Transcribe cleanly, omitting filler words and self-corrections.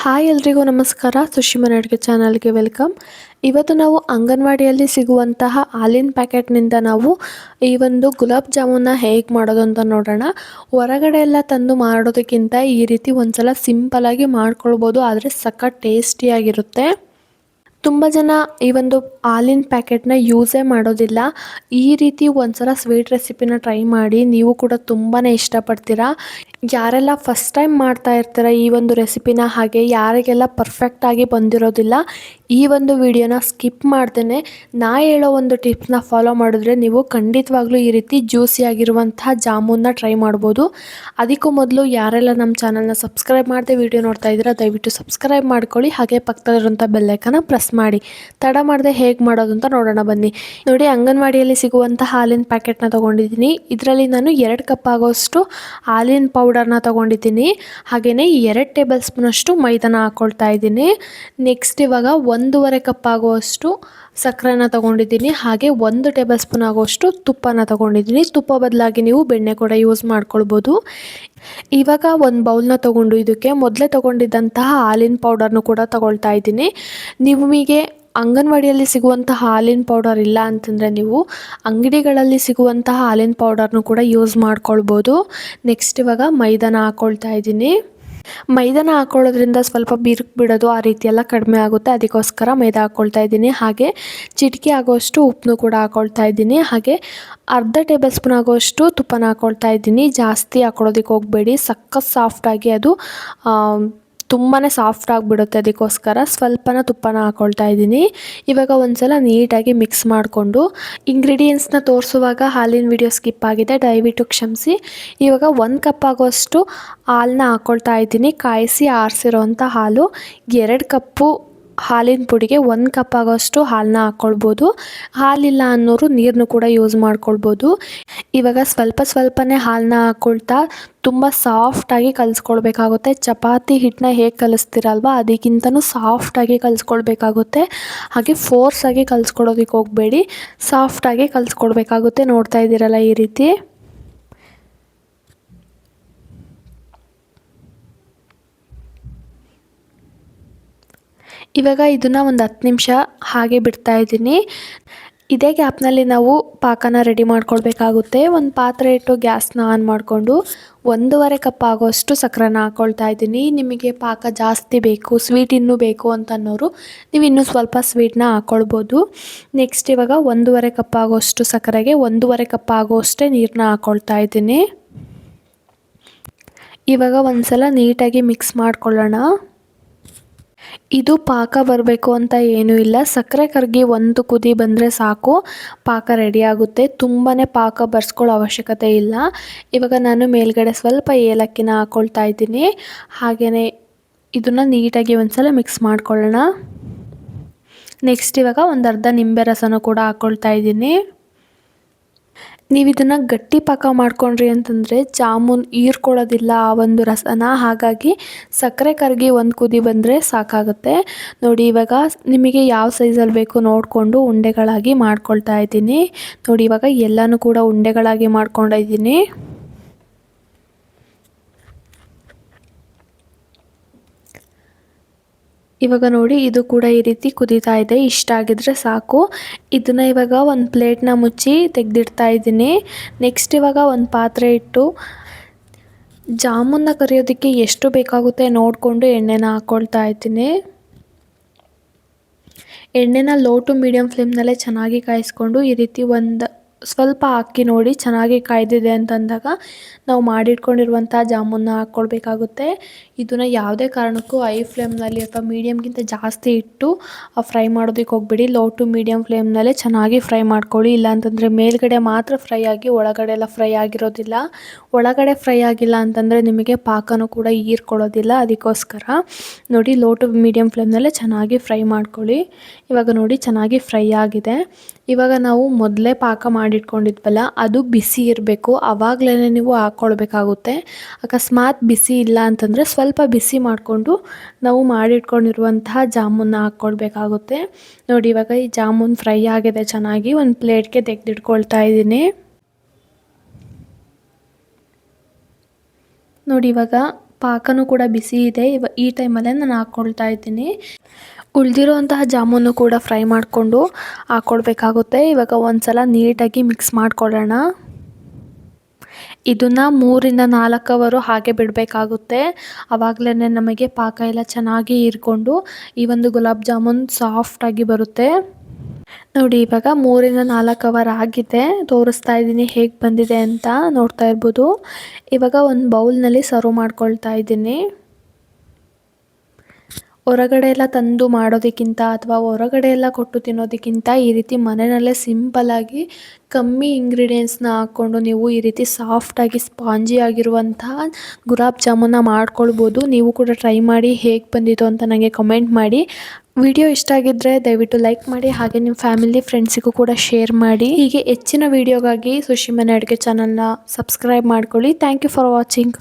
Hi ಎಲ್ರಿಗೂ ನಮಸ್ಕಾರ. ಸುಶಿಮನ್ ಅಡುಗೆ ಚಾನಲ್ಗೆ ವೆಲ್ಕಮ್. ಇವತ್ತು ನಾವು ಅಂಗನವಾಡಿಯಲ್ಲಿ ಸಿಗುವಂತಹ ಹಾಲಿನ ಪ್ಯಾಕೆಟ್ನಿಂದ ನಾವು ಈ ಒಂದು ಗುಲಾಬ್ ಜಾಮೂನ್ನ ಹೇಗೆ ಮಾಡೋದು ಅಂತ ನೋಡೋಣ. ಹೊರಗಡೆ ಎಲ್ಲ ತಂದು ಮಾಡೋದಕ್ಕಿಂತ ಈ ರೀತಿ ಒಂದ್ಸಲ ಸಿಂಪಲಾಗಿ ಮಾಡ್ಕೊಳ್ಬೋದು, ಆದರೆ ಸಖತ್ ಟೇಸ್ಟಿಯಾಗಿರುತ್ತೆ. ತುಂಬ ಜನ ಈ ಒಂದು ಹಾಲಿನ ಪ್ಯಾಕೆಟ್ನ ಯೂಸೇ ಮಾಡೋದಿಲ್ಲ. ಈ ರೀತಿ ಒಂದ್ಸಲ ಸ್ವೀಟ್ ರೆಸಿಪಿನ ಟ್ರೈ ಮಾಡಿ, ನೀವು ಕೂಡ ತುಂಬಾ ಇಷ್ಟಪಡ್ತೀರಾ. ಯಾರೆಲ್ಲ ಫಸ್ಟ್ ಟೈಮ್ ಮಾಡ್ತಾ ಇರ್ತೀರ ಈ ಒಂದು ರೆಸಿಪಿನ, ಹಾಗೆ ಯಾರಿಗೆಲ್ಲ ಪರ್ಫೆಕ್ಟಾಗಿ ಬಂದಿರೋದಿಲ್ಲ, ಈ ಒಂದು ವಿಡಿಯೋನ ಸ್ಕಿಪ್ ಮಾಡ್ದೇ ನಾ ಹೇಳೋ ಒಂದು ಟಿಪ್ಸ್ನ ಫಾಲೋ ಮಾಡಿದ್ರೆ ನೀವು ಖಂಡಿತವಾಗ್ಲೂ ಈ ರೀತಿ ಜ್ಯೂಸಿಯಾಗಿರುವಂತಹ ಜಾಮೂನ್ನ ಟ್ರೈ ಮಾಡ್ಬೋದು. ಅದಕ್ಕೂ ಮೊದಲು ಯಾರೆಲ್ಲ ನಮ್ಮ ಚಾನಲ್ನ ಸಬ್ಸ್ಕ್ರೈಬ್ ಮಾಡದೆ ವಿಡಿಯೋ ನೋಡ್ತಾ ಇದ್ದೀರಾ ದಯವಿಟ್ಟು ಸಬ್ಸ್ಕ್ರೈಬ್ ಮಾಡ್ಕೊಳ್ಳಿ, ಹಾಗೆ ಪಕ್ಕದಲ್ಲಿರುವಂಥ ಬೆಲ್ಲೈಕನ್ನ ಪ್ರೆಸ್ ಮಾಡಿ. ತಡ ಮಾಡದೆ ಹೇಗೆ ಮಾಡೋದು ಅಂತ ನೋಡೋಣ ಬನ್ನಿ. ನೋಡಿ, ಅಂಗನವಾಡಿಯಲ್ಲಿ ಸಿಗುವಂಥ ಹಾಲಿನ ಪ್ಯಾಕೆಟ್ನ ತೊಗೊಂಡಿದ್ದೀನಿ. ಇದರಲ್ಲಿ ನಾನು 2 ಕಪ್ ಆಗೋಷ್ಟು ಹಾಲಿನ ಪೌಡರ್ನ ತೊಗೊಂಡಿದ್ದೀನಿ. ಹಾಗೆಯೇ 2 ಟೇಬಲ್ ಸ್ಪೂನಷ್ಟು ಮೈದಾನ ಹಾಕ್ಕೊಳ್ತಾ ಇದ್ದೀನಿ. ನೆಕ್ಸ್ಟ್ ಇವಾಗ 1.5 ಕಪ್ ಆಗುವಷ್ಟು ಸಕ್ಕರೆನ ತೊಗೊಂಡಿದ್ದೀನಿ. ಹಾಗೆ 1 ಟೇಬಲ್ ಸ್ಪೂನ್ ಆಗುವಷ್ಟು ತುಪ್ಪನ ತೊಗೊಂಡಿದ್ದೀನಿ. ತುಪ್ಪ ಬದಲಾಗಿ ನೀವು ಬೆಣ್ಣೆ ಕೂಡ ಯೂಸ್ ಮಾಡ್ಕೊಳ್ಬೋದು. ಇವಾಗ ಒಂದು ಬೌಲ್ನ ತೊಗೊಂಡು ಇದಕ್ಕೆ ಮೊದಲೇ ತೊಗೊಂಡಿದ್ದಂತಹ ಹಾಲಿನ ಪೌಡರ್ನು ಕೂಡ ತೊಗೊಳ್ತಾ ಇದ್ದೀನಿ. ನಿಮಗೆ ಅಂಗನವಾಡಿಯಲ್ಲಿ ಸಿಗುವಂತಹ ಹಾಲಿನ ಪೌಡರ್ ಇಲ್ಲ ಅಂತಂದರೆ ನೀವು ಅಂಗಡಿಗಳಲ್ಲಿ ಸಿಗುವಂತಹ ಹಾಲಿನ ಪೌಡರ್ನು ಕೂಡ ಯೂಸ್ ಮಾಡ್ಕೊಳ್ಬೋದು. ನೆಕ್ಸ್ಟ್ ಇವಾಗ ಮೈದಾನ ಹಾಕ್ಕೊಳ್ತಾ ಇದ್ದೀನಿ. ಮೈದಾನ ಹಾಕ್ಕೊಳ್ಳೋದ್ರಿಂದ ಸ್ವಲ್ಪ ಬಿರುಕು ಬಿಡೋದು ಆ ರೀತಿ ಎಲ್ಲ ಕಡಿಮೆ ಆಗುತ್ತೆ, ಅದಕ್ಕೋಸ್ಕರ ಮೈದಾ ಹಾಕ್ಕೊಳ್ತಾ ಇದ್ದೀನಿ. ಹಾಗೆ ಚಿಟಿಕೆ ಆಗೋಷ್ಟು ಉಪ್ಪನ್ನು ಕೂಡ ಹಾಕ್ಕೊಳ್ತಾ ಇದ್ದೀನಿ. ಹಾಗೆ ಅರ್ಧ ಟೇಬಲ್ ಸ್ಪೂನ್ ಆಗೋಷ್ಟು ತುಪ್ಪನ ಹಾಕ್ಕೊಳ್ತಾ ಇದ್ದೀನಿ. ಜಾಸ್ತಿ ಹಾಕ್ಕೊಳ್ಳೋದಕ್ಕೆ ಹೋಗಬೇಡಿ, ಸಖತ್ ಸಾಫ್ಟಾಗಿ ಅದು ತುಂಬಾ ಸಾಫ್ಟ್ ಆಗಿಬಿಡುತ್ತೆ, ಅದಕ್ಕೋಸ್ಕರ ಸ್ವಲ್ಪನ ತುಪ್ಪನ ಹಾಕ್ಕೊಳ್ತಾ ಇದ್ದೀನಿ. ಇವಾಗ ಒಂದ್ಸಲ ನೀಟಾಗಿ ಮಿಕ್ಸ್ ಮಾಡಿಕೊಂಡು, ಇಂಗ್ರೀಡಿಯೆಂಟ್ಸ್ನ ತೋರಿಸುವಾಗ ಹಾಲಿನ ವಿಡಿಯೋ ಸ್ಕಿಪ್ ಆಗಿದೆ, ದಯವಿಟ್ಟು ಕ್ಷಮಿಸಿ. ಇವಾಗ 1 ಕಪ್ ಆಗೋಷ್ಟು ಹಾಲನ್ನ ಹಾಕ್ಕೊಳ್ತಾ ಇದ್ದೀನಿ. ಕಾಯಿಸಿ ಆರಿಸಿರೋಂಥ ಹಾಲು. 2 ಕಪ್ಪು ಹಾಲಿನ ಪುಡಿಗೆ 1 ಕಪ್ ಆಗೋಷ್ಟು ಹಾಲನ್ನ ಹಾಕ್ಕೊಳ್ಬೋದು. ಹಾಲಿಲ್ಲ ಅನ್ನೋರು ನೀರನ್ನು ಕೂಡ ಯೂಸ್ ಮಾಡ್ಕೊಳ್ಬೋದು. ಇವಾಗ ಸ್ವಲ್ಪನೇ ಹಾಲನ್ನ ಹಾಕ್ಕೊಳ್ತಾ ತುಂಬ ಸಾಫ್ಟಾಗಿ ಕಲಿಸ್ಕೊಳ್ಬೇಕಾಗುತ್ತೆ. ಚಪಾತಿ ಹಿಟ್ಟನ್ನ ಹೇಗೆ ಕಲಿಸ್ತೀರಲ್ವ ಅದಕ್ಕಿಂತನೂ ಸಾಫ್ಟಾಗಿ ಕಲಿಸ್ಕೊಳ್ಬೇಕಾಗುತ್ತೆ. ಹಾಗೆ ಫೋರ್ಸಾಗಿ ಕಲಿಸ್ಕೊಡೋದಕ್ಕೆ ಹೋಗಬೇಡಿ, ಸಾಫ್ಟಾಗಿ ಕಲಿಸ್ಕೊಡ್ಬೇಕಾಗುತ್ತೆ. ನೋಡ್ತಾ ಇದ್ದೀರಲ್ಲ ಈ ರೀತಿ. ಇವಾಗ ಇದನ್ನು ಒಂದು 10 ನಿಮಿಷ ಹಾಗೆ ಬಿಡ್ತಾ ಇದ್ದೀನಿ. ಇದೇ ಗ್ಯಾಪ್ನಲ್ಲಿ ನಾವು ಪಾಕನ ರೆಡಿ ಮಾಡ್ಕೊಳ್ಬೇಕಾಗುತ್ತೆ. ಒಂದು ಪಾತ್ರೆ ಇಟ್ಟು ಗ್ಯಾಸ್ನ ಆನ್ ಮಾಡಿಕೊಂಡು 1.5 ಕಪ್ ಆಗೋಷ್ಟು ಸಕ್ಕರೆನ ಹಾಕ್ಕೊಳ್ತಾ ಇದ್ದೀನಿ. ನಿಮಗೆ ಪಾಕ ಜಾಸ್ತಿ ಬೇಕು, ಸ್ವೀಟ್ ಇನ್ನೂ ಬೇಕು ಅಂತನ್ನೋರು ನೀವು ಇನ್ನೂ ಸ್ವಲ್ಪ ಸ್ವೀಟ್ನ ಹಾಕ್ಕೊಳ್ಬೋದು. ನೆಕ್ಸ್ಟ್ ಇವಾಗ 1.5 ಕಪ್ ಆಗೋಷ್ಟು ಸಕ್ಕರೆಗೆ 1.5 ಕಪ್ ಆಗೋಷ್ಟೇ ನೀರನ್ನ ಹಾಕ್ಕೊಳ್ತಾ ಇದ್ದೀನಿ. ಇವಾಗ ಒಂದ್ಸಲ ನೀಟಾಗಿ ಮಿಕ್ಸ್ ಮಾಡ್ಕೊಳ್ಳೋಣ. ಇದು ಪಾಕ ಬರಬೇಕು ಅಂತ ಏನೂ ಇಲ್ಲ, ಸಕ್ಕರೆ ಕರಗಿ ಒಂದು ಕುದಿ ಬಂದರೆ ಸಾಕು, ಪಾಕ ರೆಡಿ ಆಗುತ್ತೆ. ತುಂಬಾ ಪಾಕ ಬರ್ಸ್ಕೊಳ್ಳೋ ಅವಶ್ಯಕತೆ ಇಲ್ಲ. ಇವಾಗ ನಾನು ಮೇಲ್ಗಡೆ ಸ್ವಲ್ಪ ಏಲಕ್ಕಿನ ಹಾಕ್ಕೊಳ್ತಾ ಇದ್ದೀನಿ. ಹಾಗೆಯೇ ಇದನ್ನು ನೀಟಾಗಿ ಒಂದ್ಸಲ ಮಿಕ್ಸ್ ಮಾಡ್ಕೊಳ್ಳೋಣ. ನೆಕ್ಸ್ಟ್ ಇವಾಗ ಒಂದು ಅರ್ಧ ನಿಂಬೆ ರಸನೂ ಕೂಡ ಹಾಕ್ಕೊಳ್ತಾ ಇದ್ದೀನಿ. ನೀವು ಇದನ್ನು ಗಟ್ಟಿ ಪಾಕ ಮಾಡ್ಕೊಂಡ್ರಿ ಅಂತಂದರೆ ಜಾಮೂನ್ ಹೀರ್ಕೊಳ್ಳೋದಿಲ್ಲ ಆ ಒಂದು ರಸನ, ಹಾಗಾಗಿ ಸಕ್ಕರೆ ಕರಗಿ ಒಂದು ಕುದಿ ಬಂದರೆ ಸಾಕಾಗುತ್ತೆ. ನೋಡಿ, ಇವಾಗ ನಿಮಗೆ ಯಾವ ಸೈಜಲ್ಲಿ ಬೇಕು ನೋಡಿಕೊಂಡು ಉಂಡೆಗಳಾಗಿ ಮಾಡ್ಕೊಳ್ತಾ ಇದ್ದೀನಿ. ನೋಡಿ, ಇವಾಗ ಎಲ್ಲನೂ ಕೂಡ ಉಂಡೆಗಳಾಗಿ ಮಾಡ್ಕೊಂಡಿದ್ದೀನಿ. ಇವಾಗ ನೋಡಿ, ಇದು ಕೂಡ ಈ ರೀತಿ ಕುದೀತಾ ಇದೆ. ಇಷ್ಟ ಆಗಿದ್ರೆ ಸಾಕು. ಇದನ್ನು ಇವಾಗ ಒಂದು ಪ್ಲೇಟ್ನ ಮುಚ್ಚಿ ತೆಗೆದಿಡ್ತಾ ಇದ್ದೀನಿ. ನೆಕ್ಸ್ಟ್ ಇವಾಗ ಒಂದು ಪಾತ್ರೆ ಇಟ್ಟು ಜಾಮೂನ್ನ ಕರಿಯೋದಕ್ಕೆ ಎಷ್ಟು ಬೇಕಾಗುತ್ತೆ ನೋಡಿಕೊಂಡು ಎಣ್ಣೆನ ಹಾಕ್ಕೊಳ್ತಾ ಇದ್ದೀನಿ. ಎಣ್ಣೆನ ಲೋ ಟು ಮೀಡಿಯಮ್ ಫ್ಲೇಮ್ನಲ್ಲೇ ಚೆನ್ನಾಗಿ ಕಾಯಿಸ್ಕೊಂಡು ಈ ರೀತಿ ಒಂದು ಸ್ವಲ್ಪ ಹಾಕಿ ನೋಡಿ, ಚೆನ್ನಾಗಿ ಕಾಯ್ದಿದೆ ಅಂತಂದಾಗ ನಾವು ಮಾಡಿಟ್ಕೊಂಡಿರುವಂಥ ಜಾಮೂನ್ನ ಹಾಕ್ಕೊಳ್ಬೇಕಾಗುತ್ತೆ. ಇದನ್ನು ಯಾವುದೇ ಕಾರಣಕ್ಕೂ ಹೈ ಫ್ಲೇಮ್ನಲ್ಲಿ ಅಥವಾ ಮೀಡಿಯಮ್ಗಿಂತ ಜಾಸ್ತಿ ಇಟ್ಟು ಫ್ರೈ ಮಾಡೋದಕ್ಕೆ ಹೋಗ್ಬೇಡಿ. ಲೋ ಟು ಮೀಡಿಯಮ್ ಫ್ಲೇಮ್ನಲ್ಲೇ ಚೆನ್ನಾಗಿ ಫ್ರೈ ಮಾಡ್ಕೊಳ್ಳಿ, ಇಲ್ಲಾಂತಂದರೆ ಮೇಲ್ಗಡೆ ಮಾತ್ರ ಫ್ರೈ ಆಗಿ ಒಳಗಡೆ ಎಲ್ಲ ಫ್ರೈ ಆಗಿರೋದಿಲ್ಲ. ಒಳಗಡೆ ಫ್ರೈ ಆಗಿಲ್ಲ ಅಂತಂದರೆ ನಿಮಗೆ ಪಾಕನೂ ಕೂಡ ಹೀರ್ಕೊಳ್ಳೋದಿಲ್ಲ. ಅದಕ್ಕೋಸ್ಕರ ನೋಡಿ, ಲೋ ಟು ಮೀಡಿಯಮ್ ಫ್ಲೇಮ್ನಲ್ಲೇ ಚೆನ್ನಾಗಿ ಫ್ರೈ ಮಾಡ್ಕೊಳ್ಳಿ. ಇವಾಗ ನೋಡಿ, ಚೆನ್ನಾಗಿ ಫ್ರೈ ಆಗಿದೆ. ಇವಾಗ ನಾವು ಮೊದಲೇ ಪಾಕ ಮಾಡಿಟ್ಕೊಂಡಿದ್ವಲ್ಲ ಅದು ಬಿಸಿ ಇರಬೇಕು, ಆವಾಗಲೇ ನೀವು ಹಾಕ್ಕೊಳ್ಬೇಕಾಗುತ್ತೆ. ಅಕಸ್ಮಾತ್ ಬಿಸಿ ಇಲ್ಲ ಅಂತಂದರೆ ಸ್ವಲ್ಪ ಬಿಸಿ ಮಾಡಿಕೊಂಡು ನಾವು ಮಾಡಿಟ್ಕೊಂಡಿರುವಂತಹ ಜಾಮೂನ್ನ ಹಾಕ್ಕೊಳ್ಬೇಕಾಗುತ್ತೆ. ನೋಡಿ, ಇವಾಗ ಈ ಜಾಮೂನ್ ಫ್ರೈ ಆಗಿದೆ ಚೆನ್ನಾಗಿ. ಒಂದು ಪ್ಲೇಟ್ಗೆ ತೆಗೆದಿಟ್ಕೊಳ್ತಾ ಇದ್ದೀನಿ. ನೋಡಿ, ಇವಾಗ ಪಾಕನೂ ಕೂಡ ಬಿಸಿ ಇದೆ. ಈ ಟೈಮಲ್ಲೇ ನಾನು ಹಾಕ್ಕೊಳ್ತಾ ಇದ್ದೀನಿ. ಉಳಿದಿರುವಂತಹ ಜಾಮೂನು ಕೂಡ ಫ್ರೈ ಮಾಡಿಕೊಂಡು ಹಾಕ್ಕೊಳ್ಬೇಕಾಗುತ್ತೆ. ಇವಾಗ ಒಂದ್ಸಲ ನೀಟಾಗಿ ಮಿಕ್ಸ್ ಮಾಡ್ಕೊಳ್ಳೋಣ. ಇದನ್ನು 3-4 ಅವರು ಹಾಗೆ ಬಿಡಬೇಕಾಗುತ್ತೆ. ಆವಾಗಲೇ ನಮಗೆ ಪಾಕ ಎಲ್ಲ ಚೆನ್ನಾಗಿ ಹೀರ್ಕೊಂಡು ಈ ಒಂದು ಗುಲಾಬ್ ಜಾಮೂನ್ ಸಾಫ್ಟಾಗಿ ಬರುತ್ತೆ. ನೋಡಿ ಇವಾಗ 3-4 ಅವರ್ ಆಗಿದೆ. ತೋರಿಸ್ತಾ ಇದ್ದೀನಿ ಹೇಗೆ ಬಂದಿದೆ ಅಂತ ನೋಡ್ತಾ ಇರ್ಬೋದು. ಇವಾಗ ಒಂದು ಬೌಲ್ನಲ್ಲಿ ಸರ್ವ್ ಮಾಡ್ಕೊಳ್ತಾ ಇದ್ದೀನಿ. ಹೊರಗಡೆ ಎಲ್ಲ ತಂದು ಮಾಡೋದಕ್ಕಿಂತ ಅಥವಾ ಹೊರಗಡೆ ಎಲ್ಲ ಕೊಟ್ಟು ತಿನ್ನೋದಕ್ಕಿಂತ ಈ ರೀತಿ ಮನೆಯಲ್ಲೇ ಸಿಂಪಲ್ಲಾಗಿ ಕಮ್ಮಿ ಇಂಗ್ರೀಡಿಯೆಂಟ್ಸ್ನ ಹಾಕ್ಕೊಂಡು ನೀವು ಈ ರೀತಿ ಸಾಫ್ಟಾಗಿ ಸ್ಪಾಂಜಿ ಆಗಿರುವಂತಹ ಗುಲಾಬ್ ಜಾಮೂನ ಮಾಡ್ಕೊಳ್ಬೋದು. ನೀವು ಕೂಡ ಟ್ರೈ ಮಾಡಿ ಹೇಗೆ ಬಂದಿತ್ತು ಅಂತ ನನಗೆ ಕಮೆಂಟ್ ಮಾಡಿ. ವಿಡಿಯೋ ಇಷ್ಟ ಆಗಿದ್ದರೆ ದಯವಿಟ್ಟು ಲೈಕ್ ಮಾಡಿ, ಹಾಗೆ ನಿಮ್ಮ ಫ್ಯಾಮಿಲಿ ಫ್ರೆಂಡ್ಸಿಗೂ ಕೂಡ ಶೇರ್ ಮಾಡಿ. ಹೀಗೆ ಹೆಚ್ಚಿನ ವಿಡಿಯೋಗಾಗಿ ಸುಶಿ ಮನೆ ಅಡುಗೆ ಚಾನಲ್ನ ಸಬ್ಸ್ಕ್ರೈಬ್ ಮಾಡ್ಕೊಳ್ಳಿ. Thank you for watching.